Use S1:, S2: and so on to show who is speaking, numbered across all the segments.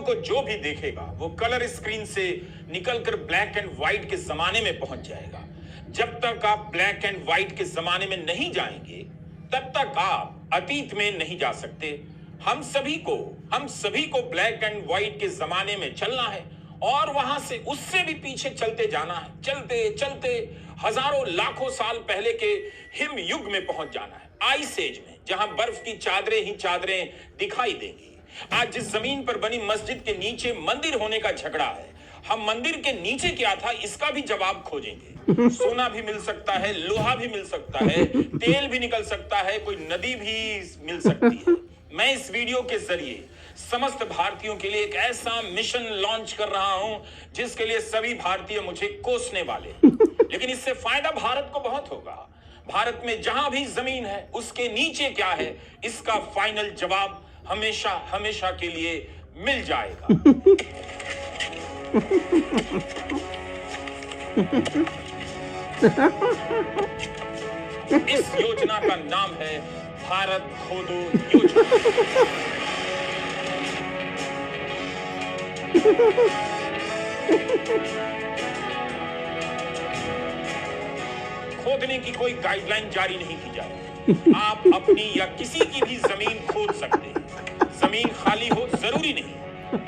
S1: को जो भी देखेगा वो कलर स्क्रीन से निकलकर ब्लैक एंड व्हाइट के जमाने में पहुंच जाएगा। जब तक आप ब्लैक एंड व्हाइट के जमाने में नहीं जाएंगे तब तक आप अतीत में नहीं जा सकते। हम सभी को ब्लैक एंड व्हाइट के जमाने में चलना है और वहां से उससे भी पीछे चलते जाना है। चलते चलते हजारों लाखों साल पहले के हिम युग में पहुंच जाना है, आइस एज में, जहां बर्फ की चादरें ही चादरें दिखाई देंगी। आज जिस जमीन पर बनी मस्जिद के नीचे मंदिर होने का झगड़ा है, हम मंदिर के नीचे क्या था इसका भी जवाब खोजेंगे। सोना भी मिल सकता है, लोहा भी मिल सकता है, तेल भी निकल सकता है, कोई नदी भी मिल सकती है। मैं इस वीडियो के जरिए समस्त भारतीयों के लिए एक ऐसा मिशन लॉन्च कर रहा हूं जिसके लिए सभी भारतीय मुझे कोसने वाले, लेकिन इससे फायदा भारत को बहुत होगा। भारत में जहां भी जमीन है उसके नीचे क्या है इसका फाइनल जवाब हमेशा हमेशा के लिए मिल जाएगा। इस योजना का नाम है भारत खोदो योजना। खोदने की कोई गाइडलाइन जारी नहीं की जाएगी। आप अपनी या किसी की भी जमीन खोद सकते हैं। जमीन खाली हो जरूरी नहीं।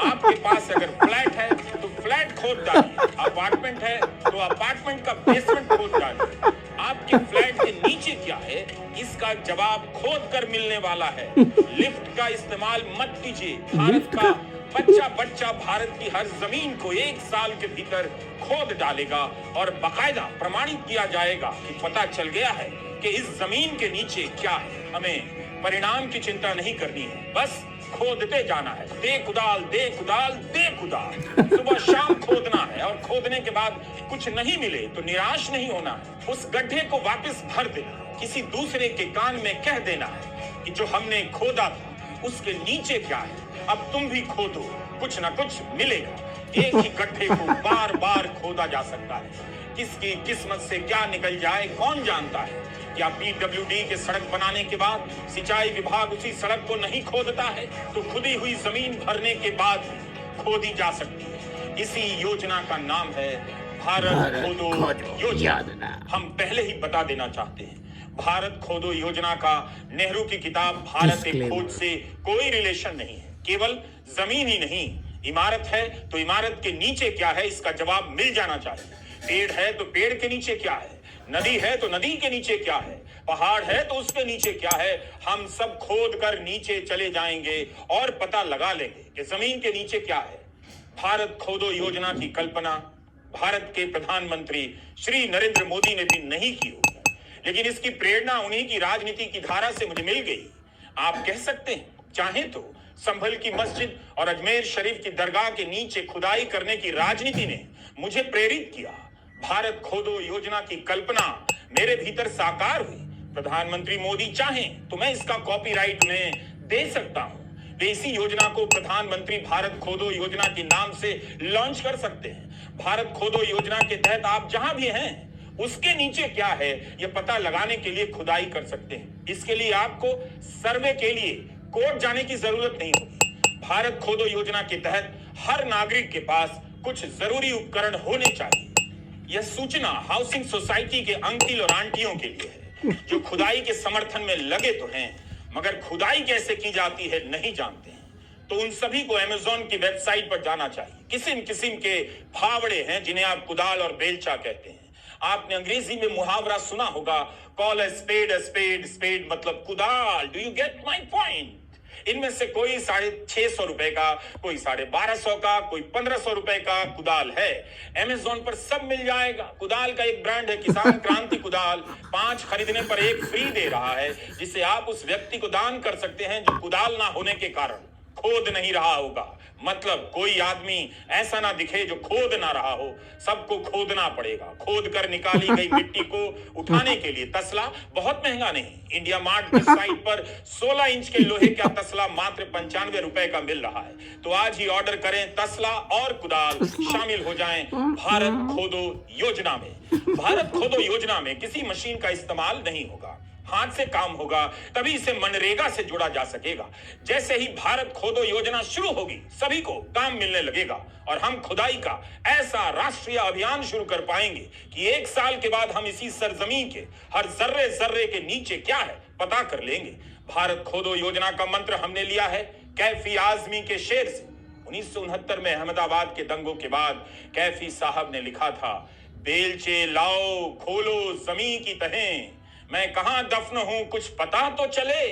S1: आपके पास अगर फ्लैट है तो फ्लैट खोद डालिए, अपार्टमेंट है तो अपार्टमेंट का बेसमेंट खोद डालिए। आपके फ्लैट के नीचे क्या है इसका जवाब खोद कर मिलने वाला है। लिफ्ट का इस्तेमाल मत कीजिए। भारत का बच्चा भारत की हर जमीन को 1 साल के भीतर खोद डालेगा और बाकायदा प्रमाणित किया जाएगा कि पता चल गया है कि इस जमीन के नीचे क्या है। हमें परिणाम की चिंता नहीं करनी है, बस खोदते जाना है। दे कुदाल दे कुदाल दे कुदाल, सुबह शाम खोदना है और खोदने के बाद कुछ नहीं मिले तो निराश नहीं होना है। उस गड्ढे को वापस भर देना, किसी दूसरे के कान में कह देना है कि जो हमने खोदा था उसके नीचे क्या है, अब तुम भी खोदो, कुछ ना कुछ मिलेगा। एक ही गड्ढे को बार बार खोदा जा सकता है। किसकी किस्मत से क्या निकल जाए कौन जानता है। क्या पीडब्ल्यूडी के सड़क बनाने के बाद सिंचाई विभाग उसी सड़क को नहीं खोदता है तो खुदी हुई जमीन भरने के बाद खोदी जा सकती है। इसी योजना का नाम है भारत खोदो योजना। हम पहले ही बता देना चाहते हैं, भारत खोदो योजना का नेहरू की किताब भारत एक खोज से कोई रिलेशन नहीं है। केवल जमीन ही नहीं, इमारत है तो इमारत के नीचे क्या है इसका जवाब मिल जाना चाहिए। पेड़ है तो पेड़ के नीचे क्या है, नदी है तो नदी के नीचे क्या है, पहाड़ है तो उसके नीचे क्या है। हम सब खोद कर नीचे चले जाएंगे और पता लगा लेंगे कि जमीन के नीचे क्या है। भारत खोदो योजना की कल्पना भारत के प्रधानमंत्री श्री नरेंद्र मोदी ने भी नहीं की होगी, लेकिन इसकी प्रेरणा उन्हीं की राजनीति की धारा से मुझे मिल गई। आप कह सकते हैं चाहे तो संभल की मस्जिद और अजमेर शरीफ की दरगाह के नीचे खुदाई करने की राजनीति ने मुझे प्रेरित किया। भारत खोदो योजना की कल्पना मेरे भीतर साकार हुई। प्रधानमंत्री मोदी चाहें तो मैं इसका कॉपीराइट उन्हें दे सकता हूं। वे इसी योजना को प्रधानमंत्री भारत खोदो योजना के नाम से लॉन्च कर सकते हैं। भारत खोदो योजना के तहत आप जहां भी हैं उसके नीचे क्या है यह पता लगाने के लिए खुदाई कर सकते हैं। इसके लिए आपको सर्वे के लिए कोर्ट जाने की जरूरत नहीं होगी। भारत खोदो योजना के तहत हर नागरिक के पास कुछ जरूरी उपकरण होने चाहिए। यह सूचना हाउसिंग सोसाइटी के अंकल और आंटियों के लिए है जो खुदाई के समर्थन में लगे तो हैं मगर खुदाई कैसे की जाती है नहीं जानते हैं। तो उन सभी को अमेज़न की वेबसाइट पर जाना चाहिए। किस्म किस्म के फावड़े हैं जिन्हें आप कुदाल और बेलचा कहते हैं। आपने अंग्रेजी में मुहावरा सुना होगा, कॉल अ स्पेड, स्पेड मतलब कुदाल। Do you get my point? इनमें से कोई 650 रुपए का, कोई 1250 का, कोई 1500 रुपए का कुदाल है। अमेज़न पर सब मिल जाएगा। कुदाल का एक ब्रांड है किसान क्रांति कुदाल, 5 खरीदने पर 1 फ्री दे रहा है, जिसे आप उस व्यक्ति को दान कर सकते हैं जो कुदाल ना होने के कारण खोद नहीं रहा होगा। मतलब कोई आदमी ऐसा ना दिखे जो खोद ना रहा हो, सबको खोदना पड़ेगा। खोद कर निकाली गई मिट्टी को उठाने के लिए तसला बहुत महंगा नहीं। इंडिया मार्ट की साइट पर 16 इंच के लोहे का तसला मात्र 95 रुपए का मिल रहा है। तो आज ही ऑर्डर करें तसला और कुदाल, शामिल हो जाएं भारत खोदो योजना में। भारत खोदो योजना में किसी मशीन का इस्तेमाल नहीं होगा। हाथ से काम होगा तभी इसे मनरेगा से जोड़ा जा सकेगा। जैसे ही भारत खोदो योजना शुरू होगी सभी को काम मिलने लगेगा और हम खुदाई का ऐसा राष्ट्रीय अभियान शुरू कर पाएंगे कि 1 साल के बाद हम इसी सरजमीन के हर जर्रे जर्रे के नीचे क्या है पता कर लेंगे। भारत खोदो योजना का मंत्र हमने लिया है कैफी आजमी के शेर से। 1969 में अहमदाबाद के दंगों के बाद कैफी साहब ने लिखा था, बेलचे लाओ खोलो जमीन की तहें, मैं कहां दफन हूं कुछ पता तो चले।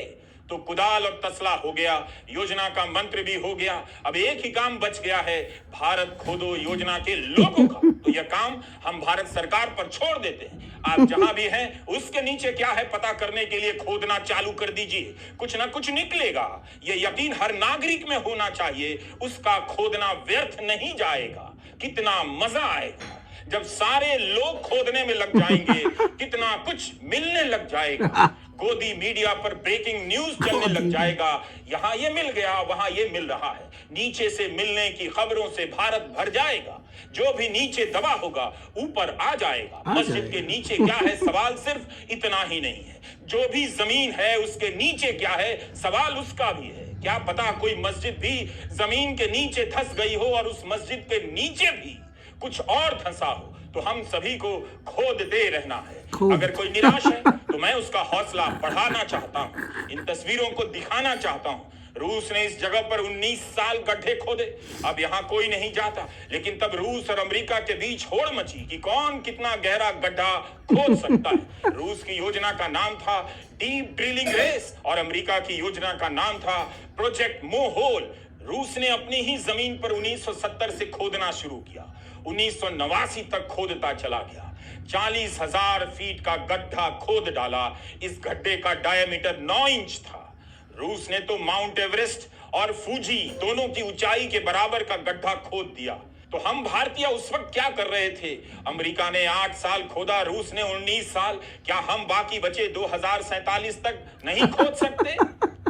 S1: तो कुदाल और तसला हो गया, योजना का मंत्र भी हो गया। अब एक ही काम बच गया है, भारत खोदो योजना के लोगों का। तो यह काम हम भारत सरकार पर छोड़ देते हैं। आप जहां भी हैं उसके नीचे क्या है पता करने के लिए खोदना चालू कर दीजिए, कुछ ना कुछ निकलेगा। यह यकीन हर नागरिक में होना चाहिए, उसका खोदना व्यर्थ नहीं जाएगा। कितना मजा आएगा जब सारे लोग खोदने में लग जाएंगे, कितना कुछ मिलने लग जाएगा। गोदी मीडिया पर ब्रेकिंग न्यूज चलने लग जाएगा, यहाँ ये मिल गया वहां ये मिल रहा है। नीचे से मिलने की खबरों से भारत भर जाएगा। जो भी नीचे दबा होगा ऊपर आ जाएगा। मस्जिद के नीचे क्या है सवाल सिर्फ इतना ही नहीं है, जो भी जमीन है उसके नीचे क्या है सवाल उसका भी है। क्या पता कोई मस्जिद भी जमीन के नीचे धंस गई हो और उस मस्जिद के नीचे भी कुछ और धंसा हो। तो हम सभी को खोदते रहना है। अगर कोई निराश है तो मैं उसका हौसला बढ़ाना चाहता हूँ, इन तस्वीरों को दिखाना चाहता हूँ। रूस ने इस जगह पर 19 साल गड्ढे खोदे, अब यहाँ कोई नहीं जाता। लेकिन तब रूस और अमेरिका के बीच होड़ मची कि कौन कितना गहरा गड्ढा खोद सकता है। रूस की योजना का नाम था डीप ड्रिलिंग रेस और अमेरिका की योजना का नाम था प्रोजेक्ट मोहोल। रूस ने अपनी ही जमीन पर 1970 से खोदना शुरू किया, 1989 तक खोदता चला गया। 40,000 फीट का गड्ढा खोद डाला। इस गड्ढे का डायमीटर 9 इंच था। रूस ने तो माउंट एवरेस्ट और फूजी दोनों की ऊंचाई के बराबर का गड्ढा खोद दिया। तो हम भारतीय उस वक्त क्या कर रहे थे? अमेरिका ने 8 साल खोदा, रूस ने 19 साल। क्या हम बाकी बचे 2047 तक नहीं खोद सकते?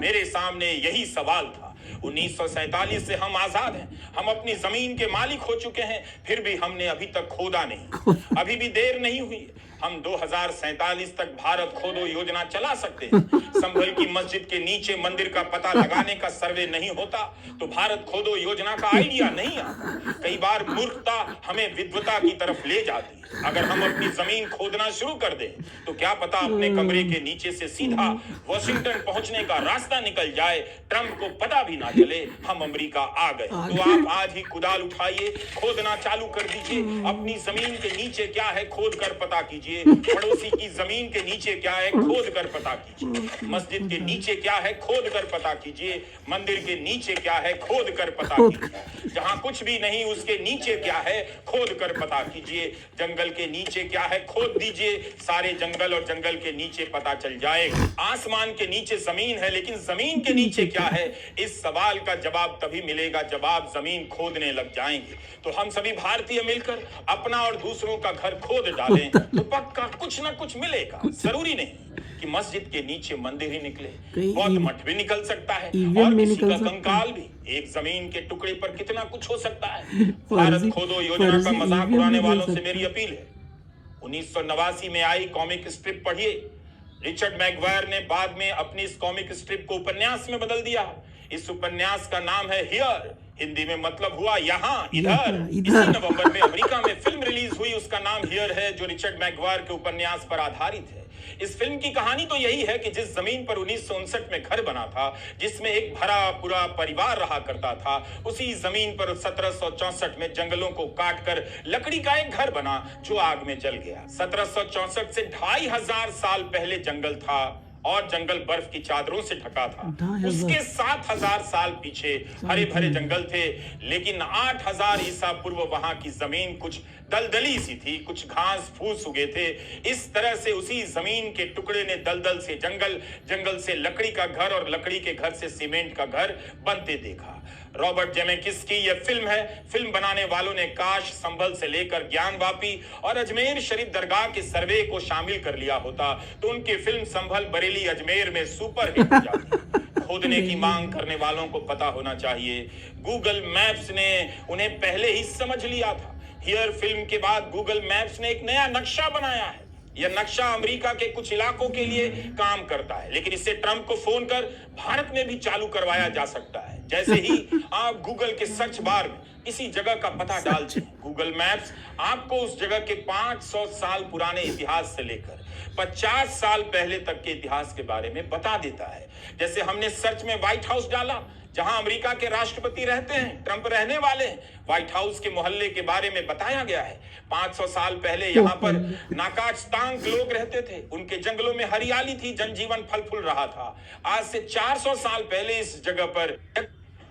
S1: मेरे सामने यही सवाल था। 1947 से हम आजाद हैं, हम अपनी जमीन के मालिक हो चुके हैं, फिर भी हमने अभी तक खोदा नहीं। अभी भी देर नहीं हुई, हम 2047 तक भारत खोदो योजना चला सकते हैं। संभल की मस्जिद के नीचे मंदिर का पता लगाने का सर्वे नहीं होता तो भारत खोदो योजना का आइडिया नहीं आता। कई बार मूर्खता हमें विद्वता की तरफ ले जाती है। अगर हम अपनी जमीन खोदना शुरू कर दें तो क्या पता अपने कमरे के नीचे से सीधा वॉशिंगटन पहुंचने का रास्ता निकल जाए, ट्रंप को पता भी ना चले हम अमेरिका आ गए। तो आप आज ही कुदाल उठाइए, खोदना चालू कर दीजिए। अपनी जमीन के नीचे क्या है खोद कर पता कीजिए। पड़ोसी की जमीन के नीचे क्या है खोद कर पता कीजिए। मस्जिद के नीचे क्या है खोद कर पता कीजिए। मंदिर के नीचे क्या है खोद कर पता कीजिए। जहां कुछ भी नहीं उसके नीचे क्या है खोद कर पता कीजिए। जंगल के नीचे क्या है खोद दीजिए, सारे जंगल और जंगल के नीचे पता चल जाएगा। आसमान के नीचे जमीन है लेकिन जमीन के नीचे क्या है, इस सवाल का जवाब तभी मिलेगा जब आप जमीन खोदने लग जाएंगे। तो हम सभी भारतीय मिलकर अपना और दूसरों का घर खोद डालें तो पक्का कुछ ना कुछ मिलेगा। जरूरी नहीं कि मस्जिद के नीचे मंदिर ही निकले, बौद्ध मठ भी निकल सकता है और किसी का कंकाल भी। एक जमीन के टुकड़े पर कितना कुछ हो सकता है। भारत खोदो योजना का मजाक उड़ाने वालों से मेरी अपील है, 1989 में आई कॉमिक स्ट्रिप पढ़िए। रिचर्ड मैगवायर ने बाद में अपनी इस कॉमिक स्ट्रिप को उपन्यास में बदल दिया। इस उपन्यास का नाम है हियर, हिंदी में मतलब हुआ यहाँ, इधर। इसी नवंबर में अमेरिका में फिल्म रिलीज हुई, उसका नाम हियर है, जो रिचर्ड मैगवायर के उपन्यास पर आधारित है। इस फिल्म की कहानी तो यही है कि जिस जमीन पर 1959 में घर बना था, जिसमें एक भरा पूरा परिवार रहा करता था, उसी जमीन पर 1764 में जंगलों को काटकर लकड़ी का एक घर बना जो आग में जल गया। 1764 से 2500 साल पहले जंगल था और जंगल बर्फ की चादरों से ढका था। उसके 7000 साल पीछे हरे भरे जंगल थे, लेकिन 8000 ईसा पूर्व वहां की जमीन कुछ दलदली सी थी, कुछ घास फूस उगे थे। इस तरह से उसी जमीन के टुकड़े ने दलदल से जंगल, जंगल से लकड़ी का घर और लकड़ी के घर से सीमेंट का घर बनते देखा। रॉबर्ट जेमेकिस की यह फिल्म है। फिल्म बनाने वालों ने काश संभल से लेकर ज्ञानवापी और अजमेर शरीफ दरगाह के सर्वे को शामिल कर लिया होता तो उनकी फिल्म संभल बरेली अजमेर में सुपर हिट हो जाती। खोदने की मांग करने वालों को पता होना चाहिए, गूगल मैप्स ने उन्हें पहले ही समझ लिया था। हियर फिल्म के बाद गूगल मैप्स ने एक नया नक्शा बनाया है। यह नक्शा अमेरिका के कुछ इलाकों के लिए काम करता है, लेकिन इससे ट्रंप को फोन कर भारत में भी चालू करवाया जा सकता है। जैसे ही आप गूगल के सर्च बार में किसी जगह का पता डालते हैं, गूगल मैप्स आपको उस जगह के 500 साल पुराने इतिहास से लेकर 50 साल पहले तक के इतिहास के बारे में बता देता है। जैसे हमने सर्च में व्हाइट हाउस डाला, जहां अमेरिका के राष्ट्रपति रहते हैं, ट्रंप रहने वाले हैं। व्हाइट हाउस के मोहल्ले के बारे में बताया गया है। 500 साल पहले यहाँ पर नाकाचतांग लोग रहते थे, उनके जंगलों में हरियाली थी, जनजीवन फल फूल रहा था। आज से 400 साल पहले इस जगह पर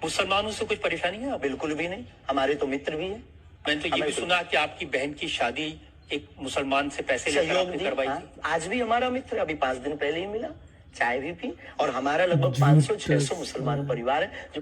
S2: मुसलमानों से कुछ परेशानी है? बिल्कुल भी नहीं, हमारे तो मित्र भी है। मैंने तो ये भी सुना कि आपकी बहन की शादी एक मुसलमान से पैसे लेकर आपने करवाई थी। आज भी हमारा मित्र, अभी 5 दिन पहले ही मिला, चाय भी पी, और हमारा लगभग 500-600 मुसलमान परिवार है जो